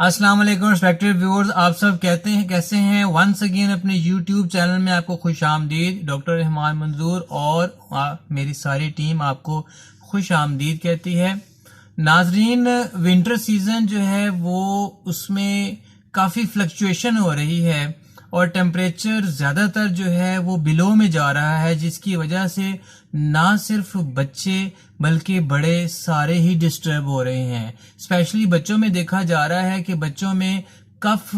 अस्सलाम वालेकुम respected viewers, आप सब कहते हैं कैसे हैं। वंस अगेन अपने यूट्यूब चैनल में आपको खुश आमदीद। डॉक्टर रहमान मंजूर और मेरी सारी टीम आपको खुश आमदीद कहती है। नाजरीन, विंटर सीजन जो है वो उसमें काफ़ी फ्लक्चुएशन हो रही है और टेम्परेचर ज़्यादातर जो है वो बिलो में जा रहा है, जिसकी वजह से ना सिर्फ बच्चे बल्कि बड़े सारे ही डिस्टर्ब हो रहे हैं। स्पेशली बच्चों में देखा जा रहा है कि बच्चों में कफ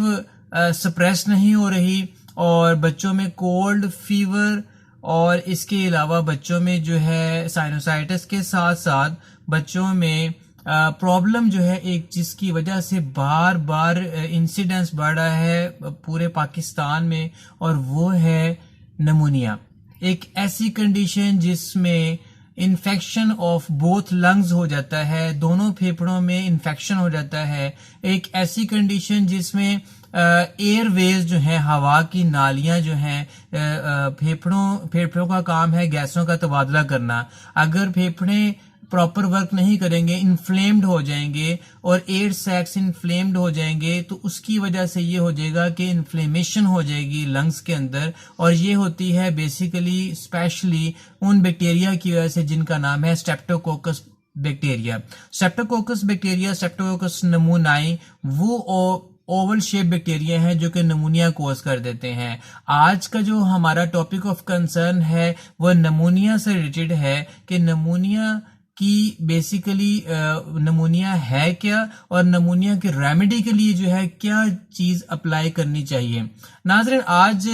सप्रेस नहीं हो रही और बच्चों में कोल्ड फीवर और इसके अलावा बच्चों में जो है साइनोसाइटिस के साथ साथ बच्चों में प्रॉब्लम जो है एक जिसकी वजह से बार बार इंसिडेंस बढ़ रहा है पूरे पाकिस्तान में, और वो है नमूनिया। एक ऐसी कंडीशन जिसमें इन्फेक्शन ऑफ बोथ लंग्स हो जाता है, दोनों फेफड़ों में इन्फेक्शन हो जाता है। एक ऐसी कंडीशन जिसमें एयरवेज जो है, हवा की नालियां जो हैं, फेफड़ों का काम है गैसों का तबादला करना। अगर फेफड़े प्रॉपर वर्क नहीं करेंगे, इन्फ्लेम्ड हो जाएंगे और एयर सैक्स इन्फ्लेम्ड हो जाएंगे, तो उसकी वजह से ये हो जाएगा कि इन्फ्लेमेशन हो जाएगी लंग्स के अंदर, और ये होती है बेसिकली स्पेशली उन बैक्टीरिया की वजह से जिनका नाम है स्ट्रेप्टोकोकस बैक्टीरिया। स्ट्रेप्टोकोकस नमूनाई वो ओवल शेप बैक्टीरिया हैं जो कि नमूनिया कोज कर देते हैं। आज का जो हमारा टॉपिक ऑफ कंसर्न है वो नमूनिया से रिलेटेड है कि नमूनिया की बेसिकली नमूनिया है क्या और नमूनिया के रेमेडी के लिए जो है क्या चीज अप्लाई करनी चाहिए। नाज़रीन, आज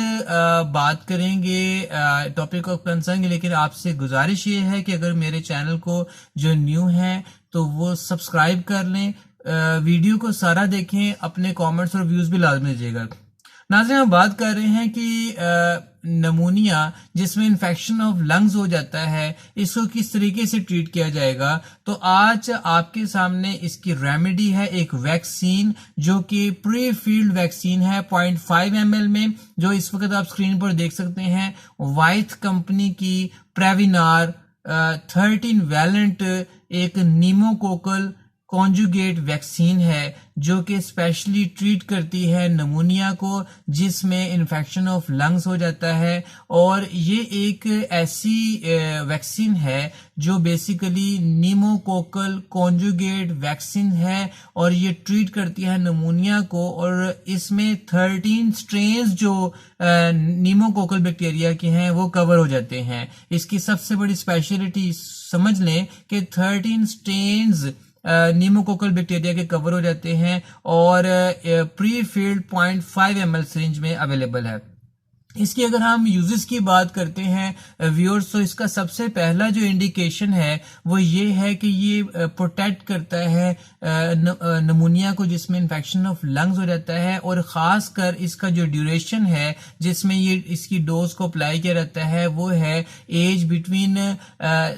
बात करेंगे टॉपिक ऑफ कंसर्न की, लेकिन आपसे गुजारिश ये है कि अगर मेरे चैनल को जो न्यू है तो वो सब्सक्राइब कर लें, वीडियो को सारा देखें, अपने कमेंट्स और व्यूज भी लाजमी दीजिएगा। नाज़रीन, हम बात कर रहे हैं कि नमूनिया जिसमें इन्फेक्शन ऑफ लंग्स हो जाता है, इसको किस तरीके से ट्रीट किया जाएगा। तो आज आपके सामने इसकी रेमेडी है एक वैक्सीन जो कि प्री फील्ड वैक्सीन है 0.5 ml में, जो इस वक्त आप स्क्रीन पर देख सकते हैं। वाइथ कंपनी की प्रेविनार 13 वैलेंट एक नीमोकोकल कॉन्जुगेट वैक्सीन है जो कि स्पेशली ट्रीट करती है नमूनिया को जिसमें इन्फेक्शन ऑफ लंग्स हो जाता है। और ये एक ऐसी वैक्सीन है जो बेसिकली नीमोकोकल कॉन्जुगेट वैक्सीन है और ये ट्रीट करती है नमूनिया को, और इसमें 13 स्ट्रेन्स जो नीमोकोकल बैक्टीरिया के हैं वो कवर हो जाते हैं। इसकी सबसे बड़ी स्पेशलिटी समझ लें कि 13 स्ट्रेन्स नीमोकोकल बैक्टीरिया के कवर हो जाते हैं और प्री फील्ड 0.5 ml सिरिंज में अवेलेबल है। इसकी अगर हम यूजेस की बात करते हैं व्यूअर्स, तो इसका सबसे पहला जो इंडिकेशन है वो ये है कि ये प्रोटेक्ट करता है नमूनिया को जिसमें इन्फेक्शन ऑफ लंग्स हो जाता है, और खासकर इसका जो ड्यूरेशन है जिसमें ये इसकी डोज को अप्लाई किया जाता है वो है एज बिटवीन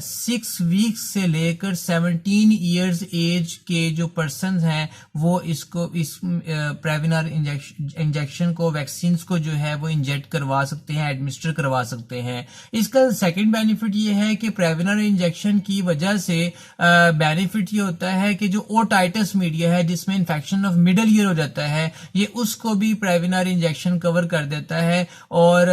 6 वीक्स से लेकर 17 ईयर्स एज के जो पर्सन हैं वो इस प्रेविनार इंजेक्शन को, वैक्सीन को जो है वो इंजेक्ट करवा सकते हैं, एडमिनिस्टर करवा सकते हैं। इसका सेकंड बेनिफिट ये है कि प्रेविनार इंजेक्शन की वजह से बेनिफिट ये होता है कि जो ओटाइटिस मीडिया है जिसमें इन्फेक्शन ऑफ मिडल ईयर हो जाता है, ये उसको भी प्रेविनार इंजेक्शन कवर कर देता है। और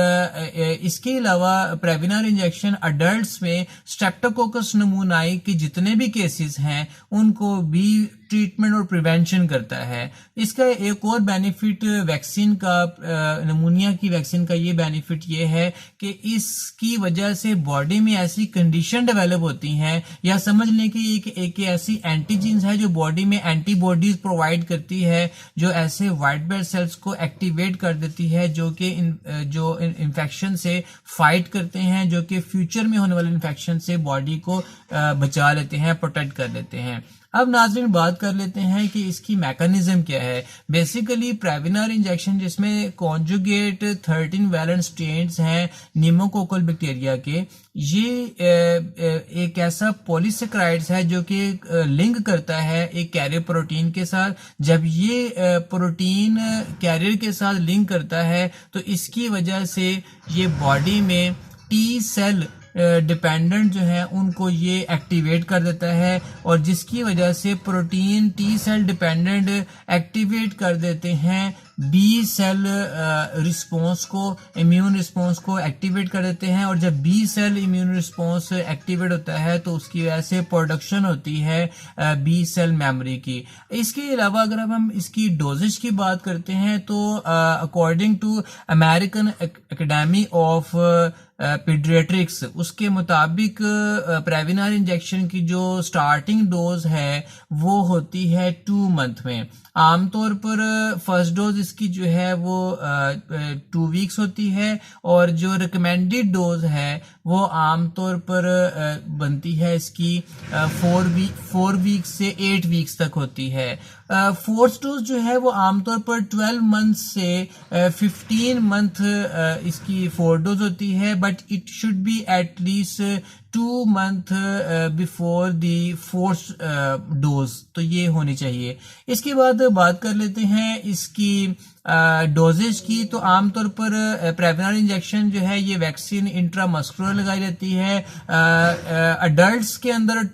इसके अलावा प्रेविनार इंजेक्शन अडल्ट्स में स्ट्रेप्टोकोकस नमूनाई के जितने भी केसेस हैं उनको भी ट्रीटमेंट और प्रिवेंशन करता है। इसका एक और बेनिफिट वैक्सीन का, नमूनिया की वैक्सीन का ये बेनिफिट ये है कि इसकी वजह से बॉडी में ऐसी कंडीशन डेवलप होती हैं, या समझ लें कि एक ऐसी एंटीजेंस है जो बॉडी में एंटीबॉडीज प्रोवाइड करती है जो ऐसे व्हाइट ब्लड सेल्स को एक्टिवेट कर देती है जो कि जो इन्फेक्शन से फाइट करते हैं, जो कि फ्यूचर में होने वाले इन्फेक्शन से बॉडी को बचा लेते हैं, प्रोटेक्ट कर लेते हैं। अब नाज़रीन, बात कर लेते हैं कि इसकी मैकेनिज्म क्या है। बेसिकली प्रेविनार इंजेक्शन जिसमें कॉन्जुगेट 13 वैलेंट स्ट्रेन्स हैं नीमोकोकल बैक्टीरिया के, ये एक ऐसा पॉलीसेक्राइड्स है जो कि लिंक करता है एक कैरियर प्रोटीन के साथ। जब ये प्रोटीन कैरियर के साथ लिंक करता है तो इसकी वजह से ये बॉडी में टी सेल डिपेंडेंट जो है उनको ये एक्टिवेट कर देता है, और जिसकी वजह से protein T cell dependent activate कर देते हैं बी सेल रिस्पॉन्स को, इम्यून रिस्पॉन्स को एक्टिवेट कर देते हैं। और जब B cell immune response activate होता है तो उसकी वजह से प्रोडक्शन होती है बी सेल मेमोरी की। इसके अलावा अगर हम इसकी डोजेज की बात करते हैं तो according to American Academy of Pediatrics, उसके मुताबिक प्रेविनार इंजेक्शन की जो स्टार्टिंग डोज है वो होती है 2 मंथ में। आमतौर पर फर्स्ट डोज इसकी जो है वो 2 वीक्स होती है, और जो रिकमेंडेड डोज है वो आमतौर पर बनती है इसकी 4 वीक्स से 8 वीक्स तक होती है। फोर्थ डोज जो है वो आमतौर पर 12 मंथ से 15 मंथ इसकी 4 डोज होती है, but it should be at least 2 month before the 4th dose, तो ये होनी चाहिए। इसके बाद बात कर लेते हैं इसकी डोजेज की। तो आमतौर पर प्रेविनार इंजेक्शन जो है ये वैक्सीन इंट्रामस्कुलर लगाई जाती है। अडल्ट्स के अंदर,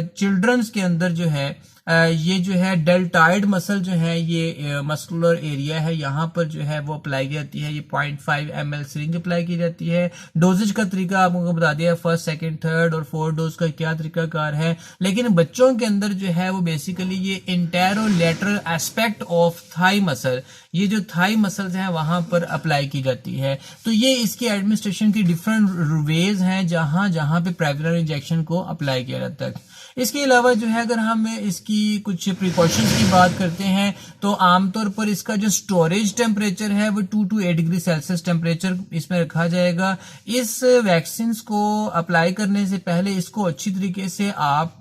चिल्ड्रंस के अंदर जो है ये जो है डेल्टाइड मसल जो है ये मस्कुलर एरिया है, यहाँ पर जो है वो अप्लाई की जाती है। ये 0.5 ml सिरिंज अप्लाई की जाती है। डोजेज का तरीका आपको बता दिया, फर्स्ट, सेकंड, थर्ड और फोर्थ डोज का क्या तरीका कार है। लेकिन बच्चों के अंदर जो है वो बेसिकली ये इंटेरोलेटरल एस्पेक्ट ऑफ थाई मसल, ये जो थाई मसल्स हैं वहां पर अप्लाई की जाती है। तो ये इसकी एडमिनिस्ट्रेशन की डिफरेंट वेज हैं जहां जहां पे प्रेविनार इंजेक्शन को अप्लाई किया जाता है। इसके अलावा जो है अगर हम इसकी कुछ प्रिकॉशंस की बात करते हैं तो आमतौर पर इसका जो स्टोरेज टेम्परेचर है वो 2 to 8 डिग्री सेल्सियस टेम्परेचर इसमें रखा जाएगा। इस वैक्सीन को अप्लाई करने से पहले इसको अच्छी तरीके से आप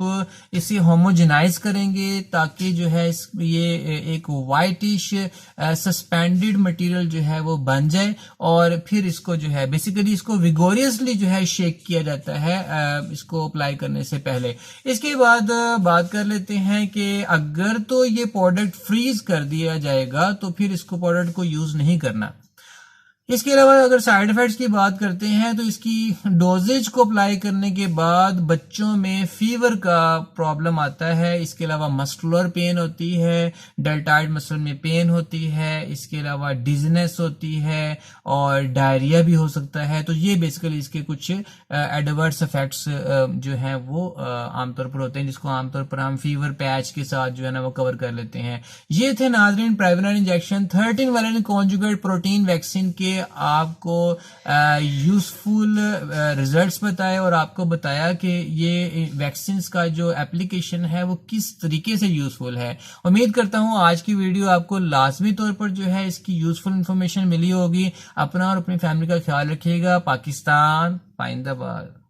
इसे होमोजेनाइज करेंगे ताकि जो है ये एक वाइटिश सस्पेंडेड मटेरियल जो है वो बन जाए, और फिर इसको जो है बेसिकली इसको विगोरियसली जो है शेक किया जाता है इसको अप्लाई करने से पहले। इसके बाद बात कर लेते हैं कि अगर तो ये प्रोडक्ट फ्रीज कर दिया जाएगा तो फिर इसको प्रोडक्ट को यूज नहीं करना। इसके अलावा अगर साइड इफेक्ट्स की बात करते हैं तो इसकी डोजेज को अप्लाई करने के बाद बच्चों में फीवर का प्रॉब्लम आता है। इसके अलावा मस्कुलर पेन होती है, डेल्टाइड मसल में पेन होती है, इसके अलावा डिजनेस होती है और डायरिया भी हो सकता है। तो ये बेसिकली इसके कुछ एडवर्स इफेक्ट्स जो हैं वो आमतौर पर होते हैं, जिसको आमतौर पर हम फीवर पैच के साथ जो है ना वो कवर कर लेते हैं। ये थे नाज़रीन Prevenar injection 13 valent conjugate protein vaccine के आपको यूजफुल रिजल्ट्स बताए और आपको बताया कि ये वैक्सीन का जो एप्लीकेशन है वो किस तरीके से यूजफुल है। उम्मीद करता हूं आज की वीडियो आपको लाजमी तौर पर जो है इसकी यूजफुल इंफॉर्मेशन मिली होगी। अपना और अपनी फैमिली का ख्याल रखिएगा। पाकिस्तान पाइंदाबाद।